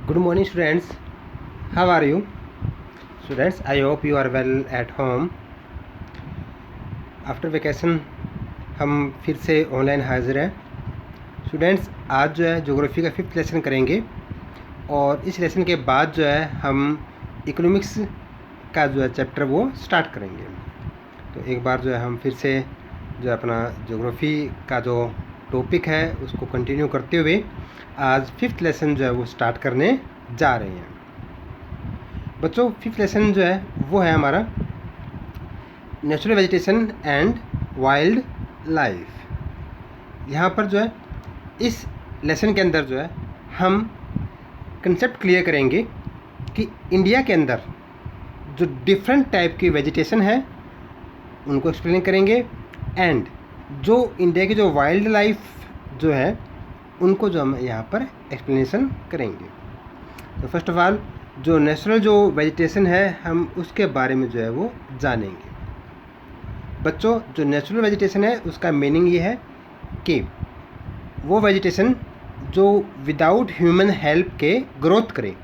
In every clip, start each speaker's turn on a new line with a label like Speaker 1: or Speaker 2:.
Speaker 1: Good morning students. How are you? Students, I hope you are well at home. After vacation हम फिर से online हाजिर हैं। Students, आज जो है ज्योग्राफी का 5th लेसन करेंगे और इस लेसन के बाद जो है हम इकोनॉमिक्स का जो है चैप्टर वो स्टार्ट करेंगे। तो एक बार जो है हम फिर से जो अपना ज्योग्राफी का जो टॉपिक है उसको कंटिन्यू करते हुए आज 5th लेसन जो है वो स्टार्ट करने जा रहे हैं। बच्चों, 5th लेसन जो है वो है हमारा natural vegetation and wild life. यहाँ पर जो है इस लेसन के अंदर जो है हम कंसेप्ट क्लियर करेंगे कि इंडिया के अंदर जो डिफरेंट टाइप की वेजिटेशन है उनको एक्सप्लेन करेंगे एंड जो इंडिया की जो वाइल्ड लाइफ जो है उनको जो हम यहाँ पर एक्सप्लेनेशन करेंगे। तो फर्स्ट ऑफ ऑल जो नेचुरल जो वेजिटेशन है हम उसके बारे में जो है वो जानेंगे। बच्चों, जो नेचुरल वेजिटेशन है उसका मीनिंग ये है कि वो वेजिटेशन जो विदाउट ह्यूमन हेल्प के ग्रोथ करे,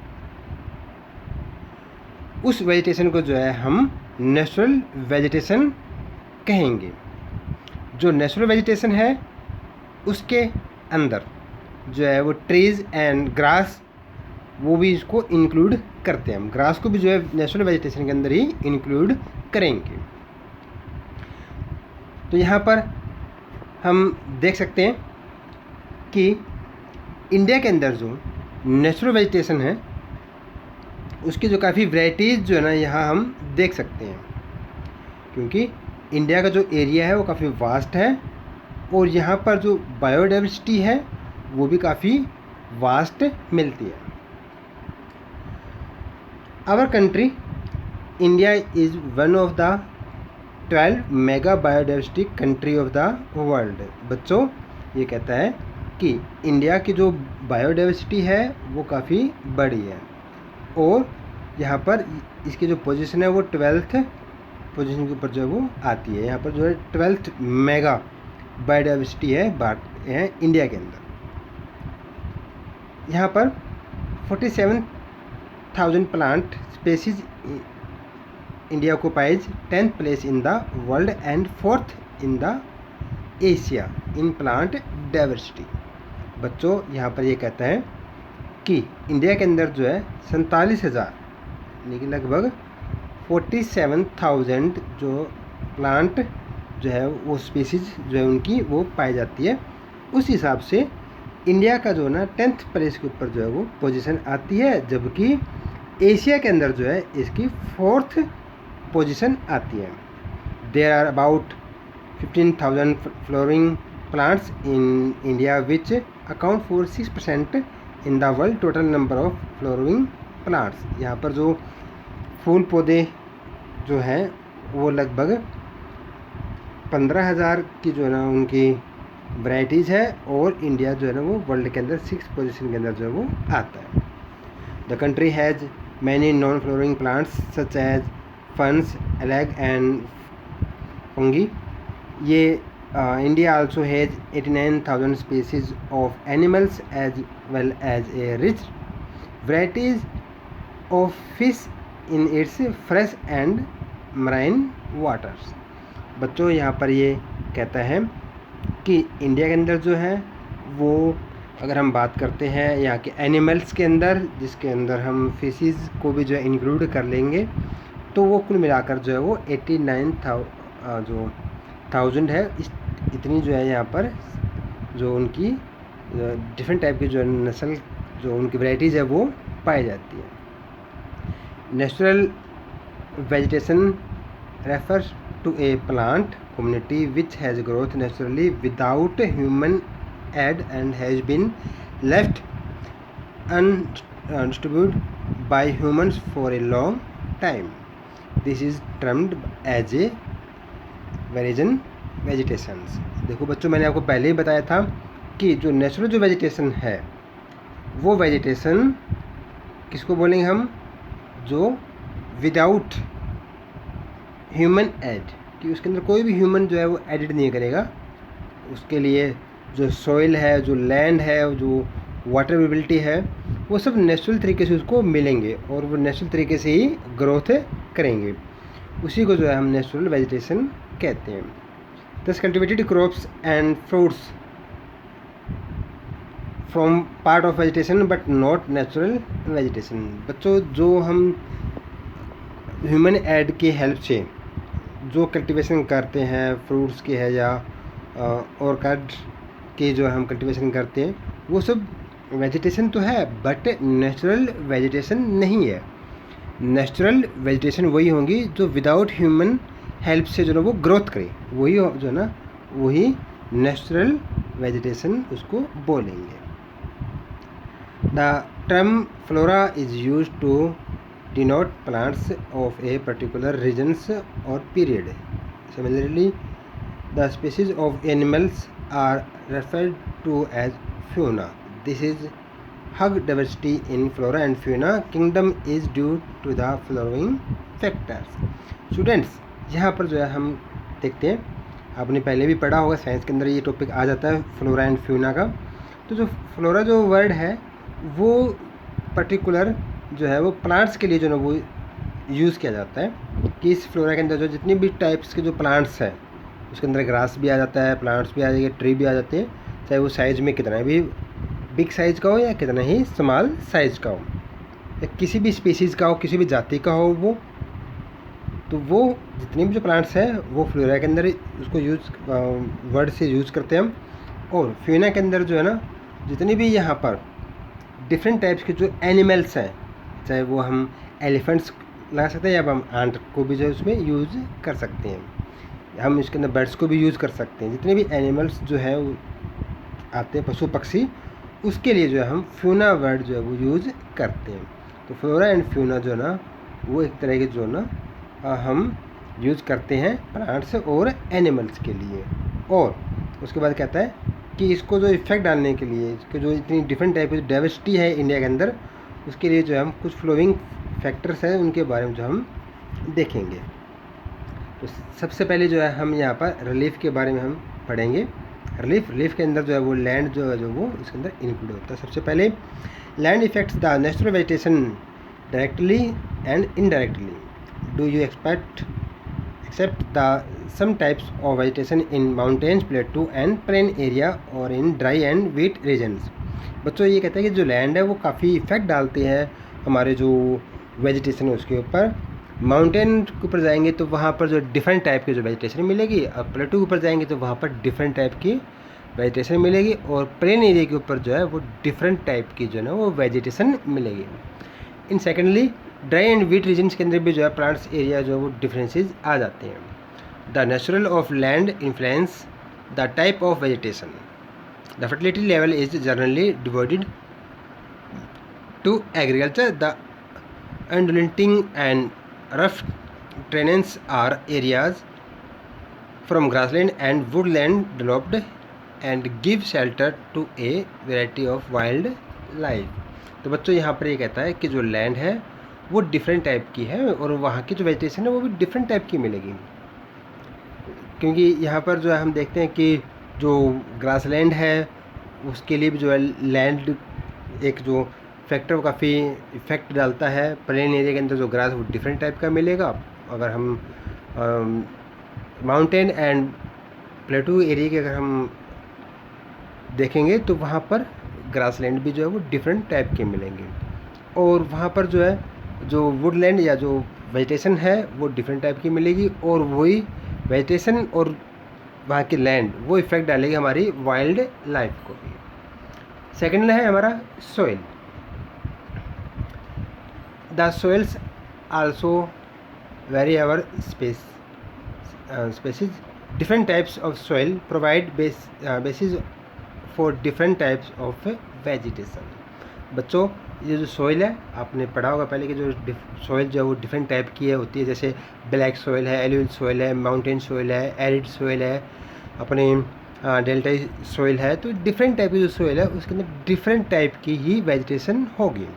Speaker 1: उस वेजिटेशन को जो है हम नेचुरल वेजिटेशन कहेंगे। जो नेचुरल वेजिटेशन है उसके अंदर जो है वो ट्रीज़ एंड ग्रास वो भी इसको इंक्लूड करते हैं। हम ग्रास को भी जो है नेचुरल वेजिटेशन के अंदर ही इंक्लूड करेंगे। तो यहाँ पर हम देख सकते हैं कि इंडिया के अंदर जो नेचुरल वेजिटेशन है उसकी जो काफ़ी वैराइटीज़ जो है ना यहाँ हम देख सकते हैं, क्योंकि इंडिया का जो एरिया है वो काफ़ी वास्ट है और यहाँ पर जो बायोडाइवर्सिटी है वो भी काफ़ी वास्ट मिलती है। Our country India is one of the 12 mega biodiversity country of the world. बच्चों, ये कहता है कि इंडिया की जो बायोडाइवर्सिटी है वो काफ़ी बड़ी है और यहाँ पर इसकी जो पोजीशन है वो 12th पोजीशन के ऊपर जो है वो आती है। यहाँ पर जो है 12th मेगा बायोडाइवर्सिटी है इंडिया के अंदर। यहाँ पर 47,000 plant species India occupies 10th place in the world and 4th in the Asia in plant diversity. बच्चों, यहाँ पर ये कहता है कि इंडिया के अंदर जो है 47,000 यानी कि लगभग 47,000 जो प्लांट जो है वो स्पीसीज जो है उनकी वो पाई जाती है। उस हिसाब से इंडिया का जो ना 10th प्लेस के ऊपर जो है वो पोजीशन आती है, जबकि एशिया के अंदर जो है इसकी 4th पोजीशन आती है। There are about 15,000 flowering plants in India which account for 6% in the world total number of flowering plants. यहाँ पर जो फूल पौधे जो हैं वो लगभग 15,000 की जो है ना उनकी वैराइटीज़ है और इंडिया जो है ना वो वर्ल्ड के अंदर 6th पोजीशन के अंदर जो है वो आता है। The country has many non flowering plants such as ferns, algae and fungi. ये India also has 89,000 species of animals as well as a rich varieties of fish in its fresh and marine waters. बच्चों, यहाँ पर ये कहता है कि India के अंदर जो है वो अगर हम बात करते हैं यहाँ के एनिमल्स के अंदर, जिसके अंदर हम फिशेस को भी जो है इंक्लूड कर लेंगे, तो वो कुल मिलाकर जो है वो 89,000 है। इतनी जो है यहाँ पर जो उनकी डिफरेंट टाइप की जो नस्ल जो उनकी वैराइटीज़ है वो पाई जाती है। Natural vegetation refers to a plant community which has growth naturally without human aid and has been left undisturbed by humans for a long time. This is termed as a variation vegetations. देखो बच्चों, मैंने आपको पहले ही बताया था कि जो natural जो वेजिटेशन है वो वेजिटेशन किसको बोलेंगे हम, जो विदाउट ह्यूमन एड, कि उसके अंदर कोई भी ह्यूमन जो है वो एडिट नहीं करेगा। उसके लिए जो सॉइल है, जो लैंड है, जो वाटर अवेलेबिलिटी है वो सब नेचुरल तरीके से उसको मिलेंगे और वो नेचुरल तरीके से ही ग्रोथ करेंगे। उसी को जो है हम नेचुरल वेजिटेशन कहते हैं। दस cultivated crops and fruits from part of vegetation but not natural vegetation. बच्चों, जो हम ह्यूमन एड की हेल्प से जो कल्टीवेशन करते हैं, फ्रूट्स की है या ऑर्किड की जो हम कल्टीवेशन करते हैं, वो सब वेजिटेशन तो है बट नेचुरल वेजिटेशन नहीं है। नेचुरल वेजिटेशन वही होंगी जो विदाउट ह्यूमन हेल्प से जो ना वो ग्रोथ करे, वही जो है ना वही नेचुरल वेजिटेशन उसको बोलेंगे। The term flora is use to denote plants of a particular regions or period. Similarly, the species of animals are referred to as fauna. This is hug diversity in flora and fauna kingdom is due to the following factors. Students, यहाँ पर जो है हम देखते हैं, आपने पहले भी पढ़ा होगा, साइंस के अंदर ये टॉपिक आ जाता है फ्लोरा एंड फ्यूना का। तो जो फ्लोरा जो वर्ड है वो पर्टिकुलर जो है वो प्लांट्स के लिए जो है वो यूज़ किया जाता है कि इस फ्लोरा के अंदर जो जितनी भी टाइप्स के जो प्लांट्स हैं उसके अंदर ग्रास भी आ जाता है, प्लांट्स भी आ जाएंगे, ट्री भी आ जाते हैं, चाहे वो साइज़ में कितना भी बिग साइज़ का हो या कितना ही स्मॉल साइज़ का हो, या किसी भी स्पीसीज़ का हो, किसी भी जाति का हो वो, तो वो जितने भी जो प्लांट्स हैं वो फ्लोरा के अंदर उसको यूज़ वर्ड से यूज़ करते हैं हम। और फ्यूना के अंदर जो है ना जितने भी यहाँ पर डिफरेंट टाइप्स के जो एनिमल्स हैं, चाहे वो हम एलिफेंट्स लगा सकते हैं या हम आंट को भी जो है उसमें यूज़ कर सकते हैं, हम इसके अंदर बर्ड्स को भी यूज़ कर सकते हैं, जितने भी एनिमल्स जो है वो आते हैं पशु पक्षी, उसके लिए जो है हम फ्यूना वर्ड जो है वो यूज़ करते हैं। तो फ्लोरा एंड फ्यूना जो है ना वो एक तरह के जो है ना हम यूज़ करते हैं प्लांट्स और एनिमल्स के लिए। और उसके बाद कहता है कि इसको जो इफेक्ट डालने के लिए, इसके जो इतनी डिफरेंट टाइप की डाइवर्सिटी है इंडिया के अंदर, उसके लिए जो है हम कुछ फ्लोइंग फैक्टर्स हैं उनके बारे में जो हम देखेंगे। तो सबसे पहले जो है हम यहाँ पर रिलीफ के बारे में हम पढ़ेंगे। रिलीफ के अंदर जो है वो लैंड जो है जो वो इसके अंदर इंक्लूड होता है। सबसे पहले land effects the natural vegetation directly and indirectly. Do you accept the some types of vegetation in mountains, plateau and plain area or in dry and wet regions। बच्चों ये कहते हैं कि जो लैंड है वो काफ़ी इफेक्ट डालते हैं हमारे जो वेजिटेशन है उसके ऊपर। माउंटेन के ऊपर जाएंगे तो वहाँ पर जो डिफरेंट टाइप की जो वेजिटेशन मिलेगी, और प्लेटू के ऊपर जाएंगे तो वहाँ पर डिफरेंट टाइप की वेजिटेशन मिलेगी, और प्लेन एरिया के ऊपर जो है वो डिफरेंट टाइप की जो है ना वो वेजिटेशन मिलेगी। In secondly dry and wet regions के अंदर भी जो है प्लांट्स एरिया जो है वो डिफरेंसेस आ जाते हैं। The natural of land influence the type of vegetation. The fertility level is generally devoted to agriculture. The undulating and rough terrains are areas from grassland and woodland developed and give shelter to a variety of wild life। तो बच्चों यहाँ पर ये कहता है कि जो land है वो डिफरेंट टाइप की है और वहाँ की जो वेजिटेशन है वो भी डिफरेंट टाइप की मिलेगी, क्योंकि यहाँ पर जो है हम देखते हैं कि जो ग्रासलैंड है उसके लिए भी जो है लैंड एक जो फैक्टर वो काफ़ी इफेक्ट डालता है। प्लेन एरिया के अंदर जो ग्रास वो डिफरेंट टाइप का मिलेगा। अगर हम माउंटेन एंड प्लेटू एरिया के अगर हम देखेंगे तो वहाँ पर ग्रासलैंड भी जो है वो डिफरेंट टाइप के मिलेंगे, और वहाँ पर जो है जो वुडलैंड या जो वेजिटेशन है वो डिफरेंट टाइप की मिलेगी, और वही वेजिटेशन और वहाँ की लैंड वो इफेक्ट डालेगी हमारी वाइल्ड लाइफ को भी। सेकेंड है हमारा soil. The soils also vary over species. Different types of soil provide basis for different types of vegetation. बच्चों ये जो सोइल है आपने पढ़ा होगा पहले कि जो सोइल जो है वो डिफरेंट टाइप की है होती है, जैसे ब्लैक सोइल है, एलुवियल सोइल है, माउंटेन सोइल है, एरिड सोइल है, अपने डेल्टा सोइल है। तो डिफरेंट टाइप की जो सोइल है उसके अंदर डिफरेंट टाइप की ही वेजिटेशन होगी।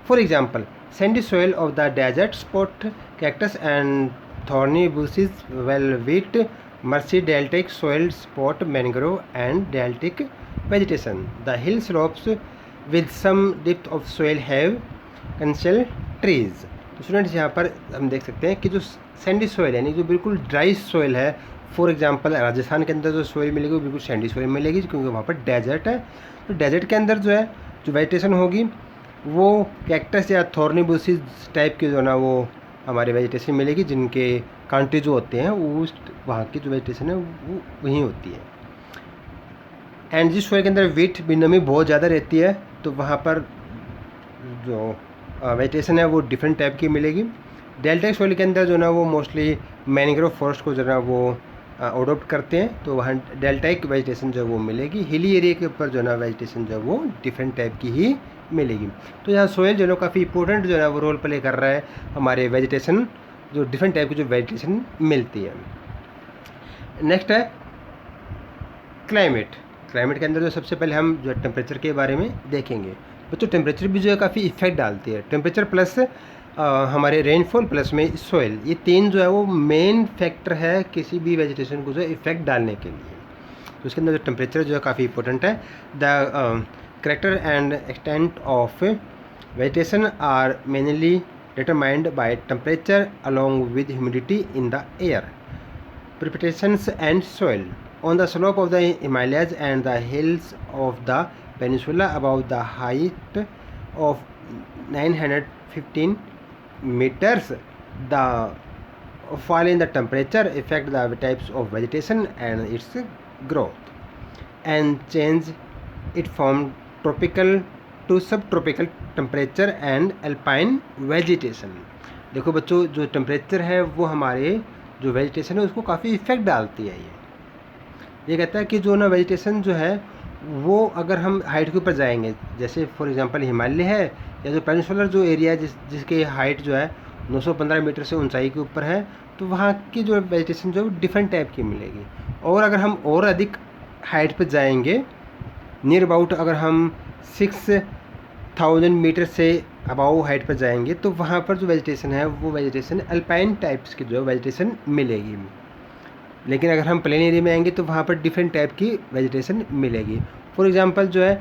Speaker 1: For example sandy soil of the desert support cactus and thorny bushes, while wet, marshy deltaic soil support mangrove and deltaic vegetation. The hill slopes with some depth of soil have conical trees. तो students यहाँ पर हम देख सकते हैं कि जो Sandy soil यानी जो बिल्कुल ड्राई सोइल है, फॉर एग्जांपल राजस्थान के अंदर जो सोइल मिलेगी वो बिल्कुल सैंडी सोइल मिलेगी क्योंकि वहाँ पर डेजर्ट है। तो डेजर्ट के अंदर जो है जो वेजिटेशन होगी वो कैक्टस या थॉर्नी बुशेस टाइप की जो ना वो हमारे वेजिटेशन मिलेगी, जिनके कांटे जो होते हैं वो उस वहाँ की जो वेजिटेशन है वो वहीं होती है। एंड जिस सोइल के अंदर वेट भी नमी बहुत ज़्यादा रहती है तो वहाँ पर जो वेजिटेशन है वो डिफरेंट टाइप की मिलेगी। डेल्टाइक सोइल के अंदर जो ना वो मोस्टली मैंग्रोव फॉरेस्ट को जो ना वो अडोप्ट करते हैं, तो वहाँ डेल्टाइक वेजिटेशन जो वो मिलेगी। हिली एरिया के ऊपर जो ना वेजिटेशन जो वो डिफरेंट टाइप की ही मिलेगी। तो यहाँ सोइल जो है काफ़ी इंपॉर्टेंट जो है वो रोल प्ले कर रहा है हमारे वेजिटेशन, जो डिफरेंट टाइप की जो वेजिटेशन मिलती है। नेक्स्ट है क्लाइमेट। क्लाइमेट के अंदर जो सबसे पहले हम जो टेम्परेचर के बारे में देखेंगे। बच्चों टेम्परेचर भी जो है काफ़ी इफेक्ट डालती है। टेम्परेचर प्लस हमारे रेनफॉल प्लस में सोइल, ये तीन जो है वो मेन फैक्टर है किसी भी वेजिटेशन को जो इफेक्ट डालने के लिए। तो उसके अंदर जो टेम्परेचर जो है काफ़ी इंपॉर्टेंट है। The character and extent of vegetation are mainly determined by temperature along with humidity in the air, precipitations and soil. On the slope of the Himalayas and the hills of the peninsula above the height of 915 meters, the fall in the temperature affect the types of vegetation and its growth and change it from tropical to subtropical temperature and alpine vegetation। देखो बच्चों जो temperature है वो हमारे जो vegetation है उसको काफ़ी इफेक्ट डालती है। ये कहता है कि जो ना वेजिटेशन जो है वो अगर हम हाइट के ऊपर जाएंगे, जैसे फॉर एग्जांपल हिमालय है या जो पेनिनसुलर जो एरिया है जिसकी हाइट जो है 915 मीटर से ऊंचाई के ऊपर है, तो वहाँ की जो वेजिटेशन जो है डिफरेंट टाइप की मिलेगी। और अगर हम और अधिक हाइट पर जाएंगे, नियर अबाउट अगर हम 6000 मीटर से अबाउ हाइट पर जाएंगे, तो वहाँ पर जो वेजिटेशन है वो वेजिटेशन अल्पाइन टाइप्स की जो है वेजिटेशन मिलेगी। लेकिन अगर हम प्लेन एरिया में आएंगे तो वहाँ पर डिफरेंट टाइप की वेजिटेशन मिलेगी। फॉर एग्जांपल जो है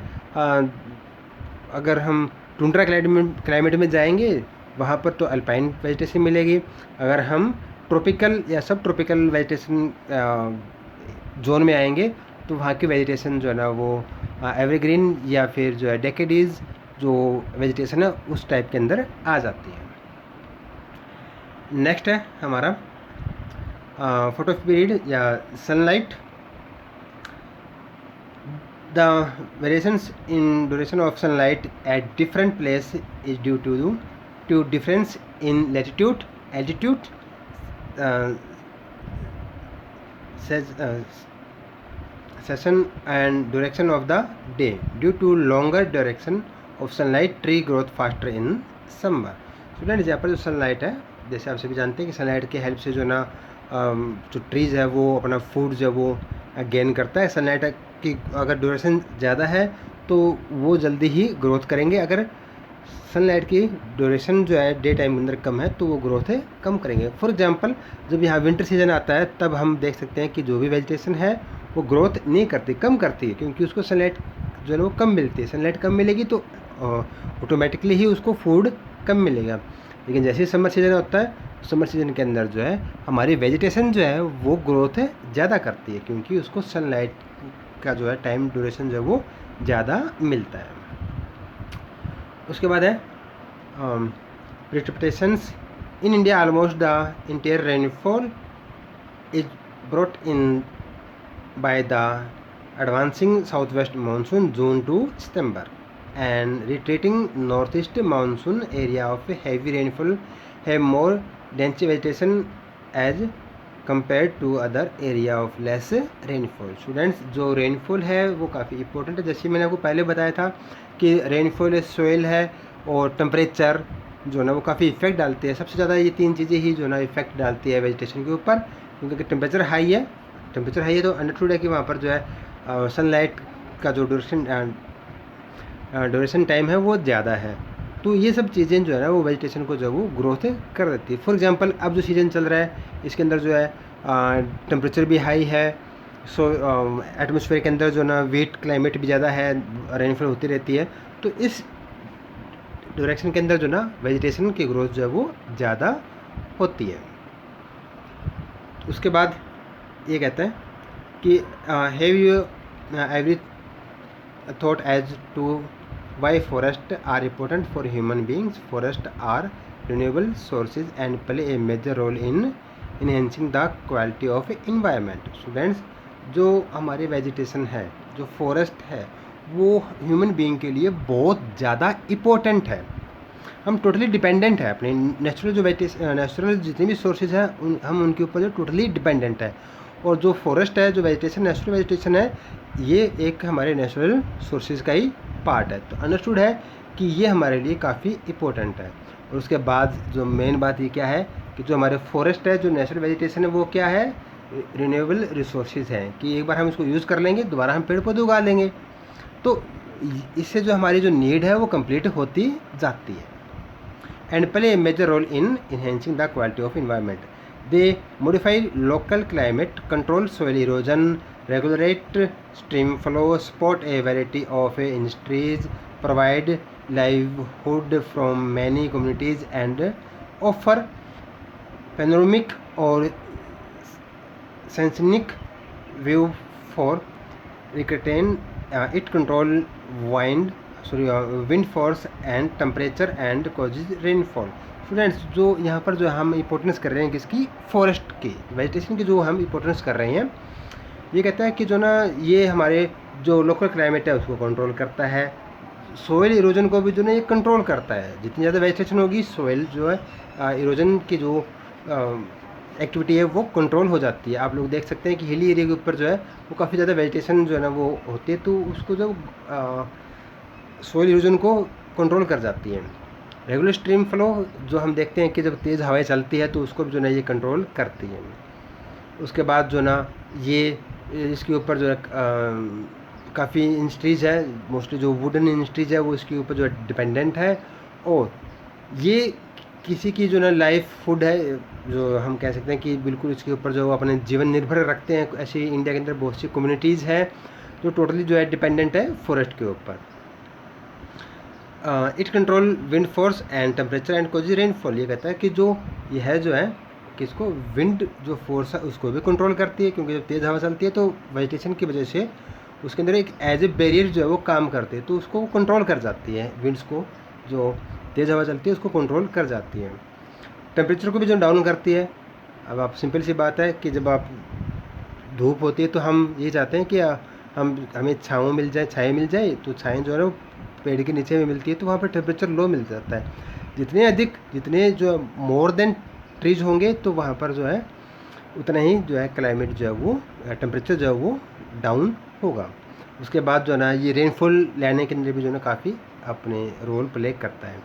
Speaker 1: अगर हम टुंड्रा क्लाइमेट में जाएंगे वहाँ पर तो अल्पाइन वेजिटेशन मिलेगी। अगर हम ट्रॉपिकल या सब ट्रॉपिकल वेजिटेशन जोन में आएंगे तो वहाँ की वेजिटेशन जो है ना वो एवरग्रीन या फिर जो है डेकेडीज जो वेजिटेशन है उस टाइप के अंदर आ जाती है। नेक्स्ट है हमारा फोटोपीरियड या sunlight. The variations in duration of sunlight at different place is due to difference in latitude, altitude, session and direction of the day. Due to longer direction of sunlight, tree growth faster in summer। Student यहाँ पर जो sunlight है, जैसे आप सभी जानते हैं कि सनलाइट के हेल्प से जो ना जो ट्रीज़ है वो अपना फूड जो वो गेन करता है। सनलाइट की अगर ड्यूरेशन ज़्यादा है तो वो जल्दी ही ग्रोथ करेंगे। अगर सनलाइट की ड्यूरेशन जो है डे टाइम के अंदर कम है तो वो ग्रोथ है कम करेंगे। फॉर एग्जांपल जब यहाँ विंटर सीजन आता है तब हम देख सकते हैं कि जो भी वेजिटेशन है वो ग्रोथ नहीं करती, कम करती है, क्योंकि उसको सनलाइट जो है वो कम मिलती है। सनलाइट कम मिलेगी तो ऑटोमेटिकली ही उसको फूड कम मिलेगा। लेकिन जैसे ही समर सीजन होता है, समर सीजन के अंदर जो है हमारी वेजिटेशन जो है वो ग्रोथ है ज़्यादा करती है, क्योंकि उसको सनलाइट का जो है टाइम ड्यूरेशन जो है वो ज़्यादा मिलता है। उसके बाद है precipitations in India. Almost the entire rainfall is brought in by the advancing southwest monsoon June to September and retreating northeast monsoon area of heavy rainfall have more dense vegetation as compared to other area of less rainfall। Students जो rainfall है वो काफ़ी important है। जैसे मैंने आपको पहले बताया था कि रेनफॉल सोइल है और टेम्परेचर जो है ना वो काफ़ी इफेक्ट डालती है। सबसे ज़्यादा ये तीन चीज़ें ही जो है ना इफेक्ट डालती है वेजिटेशन के ऊपर, क्योंकि टेम्परेचर हाई है। टेम्परेचर हाई है तो अंडरस्टूड है कि वहाँ पर जो है सनलाइट का जो ड्यूरेशन टाइम है वो ज़्यादा है। तो ये सब चीज़ें जो है ना वो वेजिटेशन को जो वो ग्रोथ कर देती है। फॉर एग्जांपल अब जो सीज़न चल रहा है इसके अंदर जो है टेम्परेचर भी हाई है, सो एटमॉस्फेयर के अंदर जो ना वेट क्लाइमेट भी ज़्यादा है, रेनफॉल होती रहती है, तो इस डायरेक्शन के अंदर जो ना वेजिटेशन की ग्रोथ जो है वो ज़्यादा होती है। उसके बाद ये कहते हैं कि have you every thought as to why forest are important for human beings. Forest are renewable sources and play a major role in enhancing the quality of environment. Students, जो हमारे वेजिटेशन है, जो फॉरेस्ट है, वो human being के लिए बहुत ज़्यादा इम्पोर्टेंट है। हम टोटली डिपेंडेंट है अपने नेचुरल जो नेचुरल जितने भी सोर्सेज हैं हम उनके ऊपर जो टोटली डिपेंडेंट है। और जो फॉरेस्ट है, जो वेजिटेशन, नेचुरल वेजिटेशन है, ये एक हमारे नेचुरल सोर्सेज का ही पार्ट है। तो अंडरस्टूड है कि ये हमारे लिए काफ़ी इम्पोर्टेंट है। और उसके बाद जो मेन बात ये क्या है कि जो हमारे फॉरेस्ट है, जो नेचुरल वेजिटेशन है, वो क्या है, रिन्यूएबल रिसोर्सेज हैं कि एक बार हम इसको यूज़ कर लेंगे, दोबारा हम पेड़ पौधे उगा लेंगे। तो इससे जो हमारी जो नीड है वो कंप्लीट होती जाती है। And play a major role in enhancing the quality of environment. They modify local climate, control soil erosion, regulate stream flow, support a variety of industries, provide livelihood from many communities and offer panoramic or scenic view for recreation. It control wind force and temperature and causes rainfall. Students, जो यहाँ पर जो हम importance कर रहे हैं किसकी, forest की, वेजिटेशन की जो हम इम्पोर्टेंस कर रहे हैं, ये कहता है कि जो ना ये हमारे जो लोकल क्लाइमेट है उसको कंट्रोल करता है, सोइल इरोजन को भी जो ना ये कंट्रोल करता है। जितनी ज़्यादा वेजिटेशन होगी, सोइल जो है इरोजन की जो एक्टिविटी है वो कंट्रोल हो जाती है। आप लोग देख सकते हैं कि हिली एरिया के ऊपर जो है वो काफ़ी ज़्यादा वेजिटेशन जो है ना वो होती है, तो उसको जो सोइल इरोजन को कंट्रोल कर जाती है। रेगुलर स्ट्रीम फ्लो, जो हम देखते हैं कि जब तेज़ हवाएं चलती है तो उसको जो ना ये कंट्रोल करती है। उसके बाद जो ना ये इसके ऊपर जो है काफ़ी इंडस्ट्रीज़ है, मोस्टली जो वुडन इंडस्ट्रीज़ है वो इसके ऊपर जो है डिपेंडेंट है। और ये किसी की जो ना लाइफ फूड है, जो हम कह सकते हैं कि बिल्कुल इसके ऊपर जो अपने जीवन निर्भर रखते हैं। ऐसी इंडिया के अंदर बहुत सी कम्युनिटीज़ हैं जो टोटली जो है डिपेंडेंट है फॉरेस्ट के ऊपर। It control wind force and temperature and causes rainfall. ये कहता है कि जो ये है जो है किसको, विंड जो फोर्स है उसको भी कंट्रोल करती है, क्योंकि जब तेज़ हवा चलती है तो वेजिटेशन की वजह से उसके अंदर एक एज ए बैरियर जो है वो काम करते हैं, तो उसको कंट्रोल कर जाती है। विंड्स को जो तेज़ हवा चलती है उसको कंट्रोल कर जाती है। टेम्परेचर को भी जो डाउन करती है। अब आप सिंपल सी बात है कि जब आप धूप होती है तो हम ये चाहते हैं कि हमें छाँव मिल जाए, छाया मिल जाए, तो छाया जो है ना पेड़ के नीचे में मिलती है, तो वहाँ पर टेम्परेचर लो मिल जाता है। जितने जो मोर देन ट्रीज होंगे तो वहाँ पर जो है उतना ही जो है क्लाइमेट जो है वो टेम्परेचर जो है वो डाउन होगा। उसके बाद जो है ना ये रेनफॉल लाने के अंदर भी जो है ना काफ़ी अपने रोल प्ले करता है।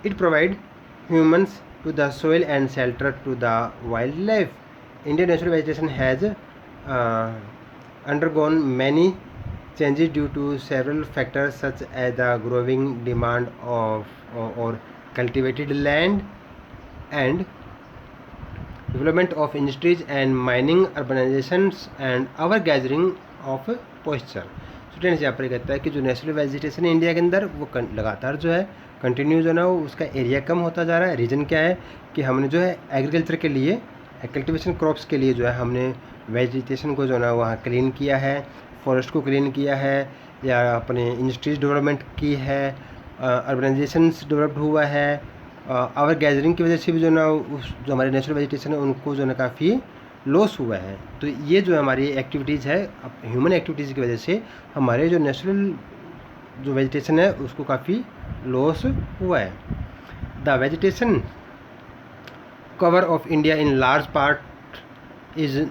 Speaker 1: It provide humans to the soil and shelter to the wildlife. Indian natural vegetation has undergone many changes due to several factors such as the growing demand of or cultivated land and development of industries and mining, urbanizations and our gathering of moisture. Students, यहाँ पर कहता है कि जो natural vegetation है India के अंदर वो लगातार जो है कंटिन्यू जो है ना उसका एरिया कम होता जा रहा है। रीज़न क्या है कि हमने जो है एग्रीकल्चर के लिए, कल्टीवेशन क्रॉप्स के लिए जो है हमने वेजिटेशन को जो है ना वहाँ क्लीन किया है, फॉरेस्ट को क्लीन किया है, या अपने इंडस्ट्रीज डेवलपमेंट की है, अर्बनाइजेशंस डेवलप्ड हुआ है। आवर गैदरिंग की वजह से भी जो ना जो हमारे नेचुरल वेजिटेशन है उनको जो है ना काफ़ी लॉस हुआ है। तो ये जो हमारी एक्टिविटीज़ है, ह्यूमन एक्टिविटीज़ की वजह से हमारे जो नेचुरल जो वेजिटेशन है उसको काफ़ी लॉस हुआ है। The vegetation cover of India in large part is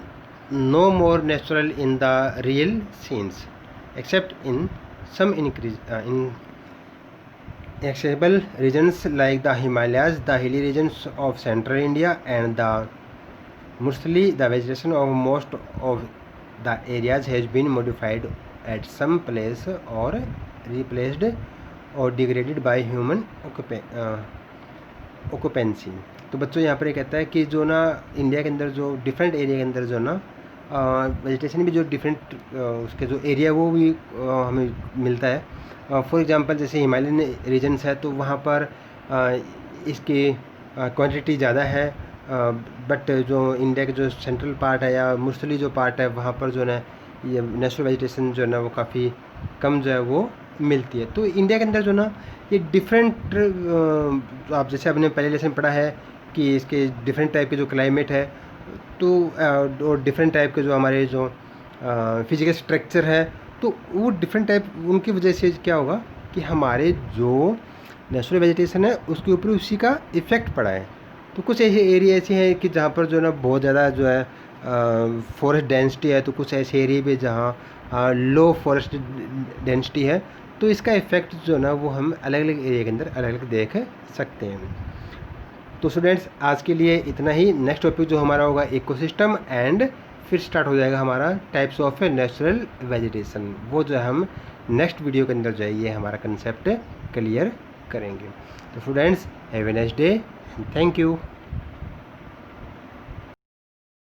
Speaker 1: no more natural in the real scenes, except in some inaccessible regions like the Himalayas, the hilly regions of central India, and mostly the vegetation of most of the areas has been modified at some place or replaced or degraded by human occupancy. तो बच्चों यहाँ पर ये कहता है कि जो ना इंडिया के अंदर जो डिफरेंट एरिया के अंदर जो ना वेजिटेशन भी जो डिफरेंट उसके जो एरिया वो भी हमें मिलता है। फॉर एग्जांपल जैसे हिमालयन रीजन्स है तो वहाँ पर इसकी क्वांटिटी ज़्यादा है, बट जो इंडिया के जो सेंट्रल पार्ट है या मोस्टली जो पार्ट है वहाँ पर जो है ये नेचुरल वेजिटेशन जो है ना वो काफ़ी कम जो है वो मिलती है। तो इंडिया के अंदर जो ना ये डिफरेंट आप जैसे आपने पहले लेसन पढ़ा है कि इसके डिफरेंट टाइप के जो क्लाइमेट है तो और डिफरेंट टाइप के जो हमारे जो फिजिकल स्ट्रक्चर है तो वो डिफरेंट टाइप उनकी वजह से क्या होगा कि हमारे जो नेचुरल वेजिटेशन है उसके ऊपर उसी का इफ़ेक्ट पड़ा है। तो कुछ ऐसे एरिया ऐसे हैं कि जहाँ पर जो है ना बहुत ज़्यादा जो है फॉरेस्ट डेंसिटी है, तो कुछ ऐसे एरिया भी जहाँ लो फॉरेस्ट डेंसिटी है, तो इसका इफ़ेक्ट जो है ना वो हम अलग अलग एरिया के अंदर अलग अलग देख सकते हैं। तो स्टूडेंट्स आज के लिए इतना ही। नेक्स्ट टॉपिक जो हमारा होगा इकोसिस्टम एंड फिर स्टार्ट हो जाएगा हमारा टाइप्स ऑफ नेचुरल वेजिटेशन। वो जो है हम नेक्स्ट वीडियो के अंदर जो है ये हमारा कंसेप्ट क्लियर करेंगे। तो students have a nice day, thank you.